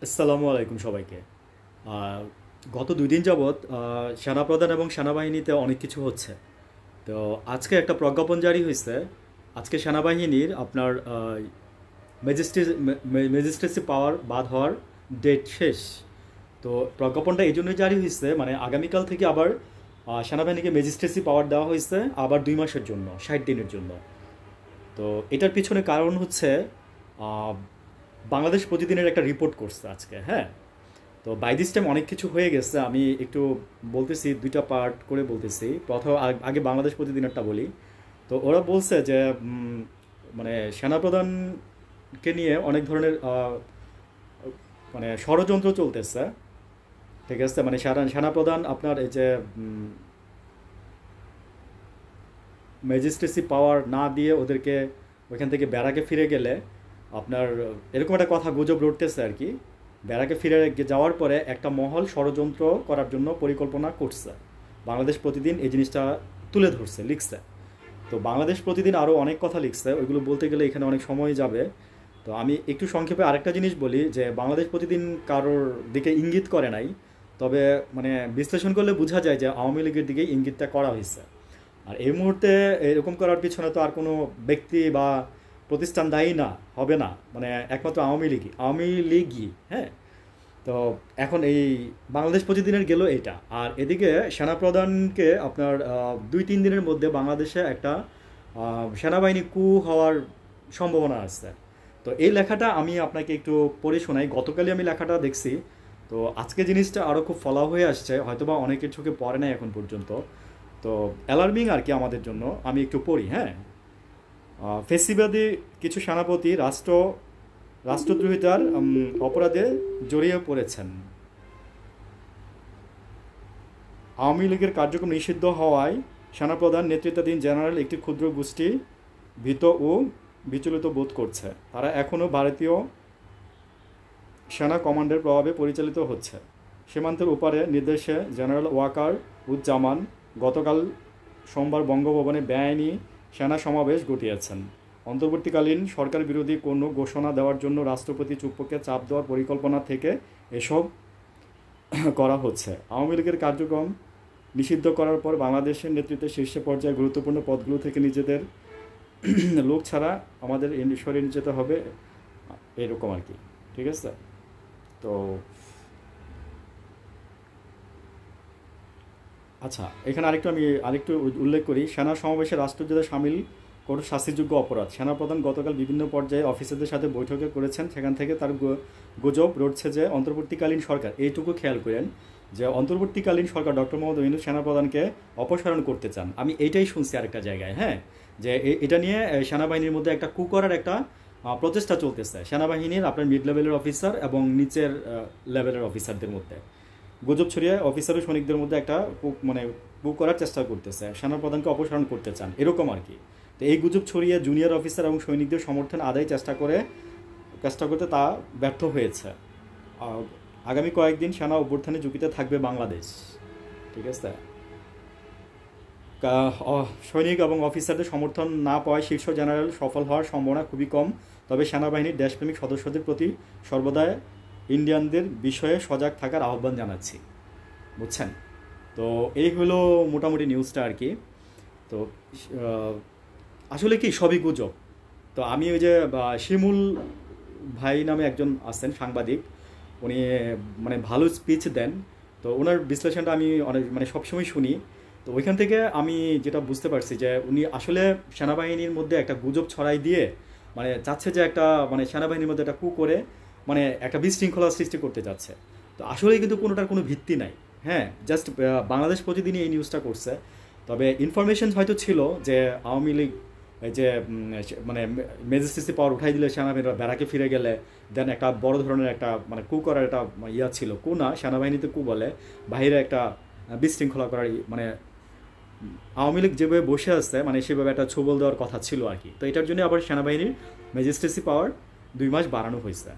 আসসালামু আলাইকুম সবাইকে। আহ, গত 2 দিন যাবৎ সেনাপ্রধান এবং সেনাবাহিনীতে অনেক কিছু হচ্ছে। তো আজকে একটা প্রজ্ঞাপন জারি হয়েছে। আজকে সেনাবাহিনীর আপনার ম্যাজিস্ট্রেসি পাওয়ার বাদ হওয়ার ডেট শেষ। তো প্রজ্ঞাপনটা এই জন্যই জারি হয়েছে, মানে আগামীকাল থেকে আবার সেনাবাহিনীকে ম্যাজিস্ট্রেসি পাওয়ার দেওয়া হয়েছে, আবার 2 মাসের জন্য, 60 দিনের জন্য। তো এটার পিছনে কারণ হচ্ছে আহ, বাংলাদেশ প্রতিদিনের একটা রিপোর্ট করছে আজকে, হ্যাঁ। তো বাই দিস টাইম অনেক কিছু হয়ে গেছে, আমি একটু বলতেছি, 2টা পার্ট করে বলতেছি। প্রথম আগে বাংলাদেশ প্রতিদিনেরটা বলি। তো ওরা বলছে যে মানে সেনাপ্রধানকে নিয়ে অনেক ধরনের মানে ষড়যন্ত্র চলতেছে, ঠিক আছে। মানে সেনাপ্রধান আপনার এই যে ম্যাজিস্ট্রেসি পাওয়ার না দিয়ে ওদেরকে ওইখান থেকে ব্যারাকে ফিরে গেলে আপনার এরকম একটা কথা গুজব রটতেছে আর কি। ব্যারাকে ফিরে যাওয়ার পরে একটা মহল ষড়যন্ত্র করার জন্য পরিকল্পনা করছে। বাংলাদেশ প্রতিদিন এই জিনিসটা তুলে ধরছে, লিখছে। তো বাংলাদেশ প্রতিদিন আরও অনেক কথা লিখছে, ওইগুলো বলতে গেলে এখানে অনেক সময় যাবে। তো আমি একটু সংক্ষেপে আরেকটা জিনিস বলি, যে বাংলাদেশ প্রতিদিন কারোর দিকে ইঙ্গিত করে নাই। তবে মানে বিশ্লেষণ করলে বোঝা যায় যে আওয়ামী লীগের দিকেই ইঙ্গিতটা করা হয়েছে। আর এই মুহূর্তে এরকম করার পিছনে তো আর কোনো ব্যক্তি বা প্রতিষ্ঠান দায়ী না, হবে না, মানে একমাত্র আওয়ামী লীগই, হ্যাঁ। তো এখন এই বাংলাদেশ প্রতিদিনের গেল এটা। আর এদিকে সেনাপ্রধানকে আপনার 2-3 দিনের মধ্যে বাংলাদেশে একটা সেনাবাহিনী কু হওয়ার সম্ভাবনা আছে। তো এই লেখাটা আমি আপনাকে একটু পড়ে শোনাই। গতকালই আমি লেখাটা দেখছি। তো আজকে জিনিসটা আরও খুব ফলা হয়ে আসছে, হয়তোবা অনেকের চোখে পড়ে নাই এখন পর্যন্ত। তো অ্যালার্মিং আর কি আমাদের জন্য। আমি একটু পড়ি, হ্যাঁ। ফেসিবাদী কিছু সেনাপতি রাষ্ট্রদ্রোহিতার অপরাধে জড়িয়ে পড়েছেন। আওয়ামী লীগের কার্যক্রম নিষিদ্ধ হওয়ায় সেনাপ্রধান নেতৃত্বাধীন জেনারেল একটি ক্ষুদ্র গোষ্ঠী ভীত ও বিচলিত বোধ করছে। তারা এখনও ভারতীয় সেনা কমান্ডের প্রভাবে পরিচালিত হচ্ছে। সীমান্তের ওপারে নির্দেশে জেনারেল ওয়াকার উজ্জামান গতকাল সোমবার বঙ্গভবনে বেআইনি সেনা সমাবেশ ঘটিয়েছেন। অন্তর্বর্তীকালীন সরকার বিরোধী কোনো ঘোষণা দেওয়ার জন্য রাষ্ট্রপতি চুপ্পুকে চাপ দেওয়ার পরিকল্পনা থেকে এসব করা হচ্ছে। আওয়ামী লীগের কার্যক্রম নিষিদ্ধ করার পর বাংলাদেশের নেতৃত্বে শীর্ষ পর্যায়ে গুরুত্বপূর্ণ পদগুলো থেকে নিজেদের লোক ছাড়া আমাদের সরিয়ে নিয়ে যেতে হবে, এরকম আর কি, ঠিক আছে। তো আচ্ছা, এখানে আরেকটু উল্লেখ করি। সেনা সমাবেশে রাষ্ট্রযুদ্ধে সামিল কোনো শাস্তিযোগ্য অপরাধ। সেনাপ্রধান গতকাল বিভিন্ন পর্যায়ে অফিসারদের সাথে বৈঠকে করেছেন। সেখান থেকে তার গুজব রটছে যে অন্তর্বর্তীকালীন সরকার, এইটুকু খেয়াল করেন, যে অন্তর্বর্তীকালীন সরকার ডক্টর মোহাম্মদ ইউনূস সেনাপ্রধানকে অপসারণ করতে চান। আমি এইটাই শুনছি আরেকটা জায়গায়, হ্যাঁ। যে এটা নিয়ে সেনাবাহিনীর মধ্যে একটা কু করার একটা প্রচেষ্টা চলতেছে সেনাবাহিনীর আপনার মিড লেভেলের অফিসার এবং নিচের লেভেলের অফিসারদের মধ্যে। গুজব ছড়িয়ে অফিসার ও সৈনিকদের মধ্যে একটা মানে বুক করার চেষ্টা করতেছে, সেনাপ্রধানকে অপসারণ করতে চান, এরকম আর কি। তো এই গুজব ছড়িয়ে জুনিয়র অফিসার এবং সৈনিকদের সমর্থন আদায় চেষ্টা করতে তা ব্যর্থ হয়েছে। আগামী কয়েকদিন সেনা অভ্যুত্থানে ঝুঁকিতে থাকবে বাংলাদেশ, ঠিক আছে। সৈনিক এবং অফিসারদের সমর্থন না পাওয়ায় শীর্ষ জেনারেল সফল হওয়ার সম্ভাবনা খুবই কম। তবে সেনাবাহিনীর দেশপ্রেমিক সদস্যদের প্রতি সর্বদা ইন্ডিয়ানদের বিষয়ে সজাগ থাকার আহ্বান জানাচ্ছি, বুঝছেন। তো এই হলো মোটামুটি নিউজটা আর কি। তো আসলে কি সবই গুজব। তো আমি ওই যে শিমুল ভাই নামে একজন আছেন সাংবাদিক, উনি মানে ভালো স্পিচ দেন। তো ওনার বিশ্লেষণটা আমি অনেক মানে সবসময় শুনি। তো ওইখান থেকে আমি যেটা বুঝতে পারছি যে উনি আসলে সেনাবাহিনীর মধ্যে একটা গুজব ছড়াই দিয়ে মানে চাচ্ছে যে একটা মানে সেনাবাহিনীর মধ্যে একটা কু করে মানে একটা বিশৃঙ্খলা সৃষ্টি করতে যাচ্ছে। তো আসলে কিন্তু কোনোটার কোনো ভিত্তি নাই, হ্যাঁ। জাস্ট বাংলাদেশ প্রতিদিনই এই নিউজটা করছে। তবে ইনফরমেশন হয়তো ছিল যে আওয়ামী লীগ এই যে মানে ম্যাজিস্ট্রেসি পাওয়ার উঠাই দিলে সেনাবাহিনীরা ব্যারাকে ফিরে গেলে দেন একটা বড় ধরনের একটা মানে কু করার একটা ইয়া ছিল। কু না, সেনাবাহিনীতে কু বলে, বাইরে একটা বিশৃঙ্খলা করার মানে আওয়ামী লীগ যেভাবে বসে আছে মানে সেভাবে একটা ছবল দেওয়ার কথা ছিল আর কি। তো এটার জন্য আবার সেনাবাহিনীর ম্যাজিস্ট্রেসি পাওয়ার 2 মাস বাড়ানো হয়েছে।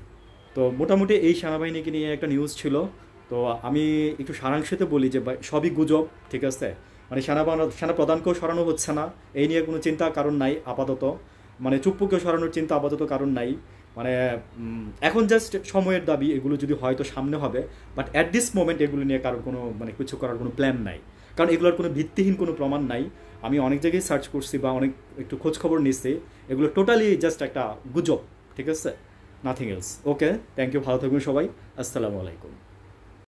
তো মোটামুটি এই সেনাবাহিনীকে নিয়ে একটা নিউজ ছিল। তো আমি একটু সারাংশতে বলি যে সবই গুজব, ঠিক আছে। মানে সেনাপ্রধানকেও সরানো হচ্ছে না, এই নিয়ে কোনো চিন্তা কারণ নাই আপাতত। মানে চুপ্পুকেও সরানোর চিন্তা আপাতত কারণ নাই। মানে এখন জাস্ট সময়ের দাবি, এগুলো যদি হয় তো সামনে হবে, বাট অ্যাট দিস মোমেন্ট এগুলো নিয়ে কারোর কোনো মানে কিছু করার কোনো প্ল্যান নাই, কারণ এগুলোর কোনো ভিত্তিহীন কোনো প্রমাণ নাই। আমি অনেক জায়গায় সার্চ করছি বা অনেক একটু খোঁজ খবর নিচ্ছি, এগুলো টোটালি জাস্ট একটা গুজব, ঠিক আছে, nothing else. Okay, thank you, ভালো থাকবেন সবাই, আসসালামু আলাইকুম।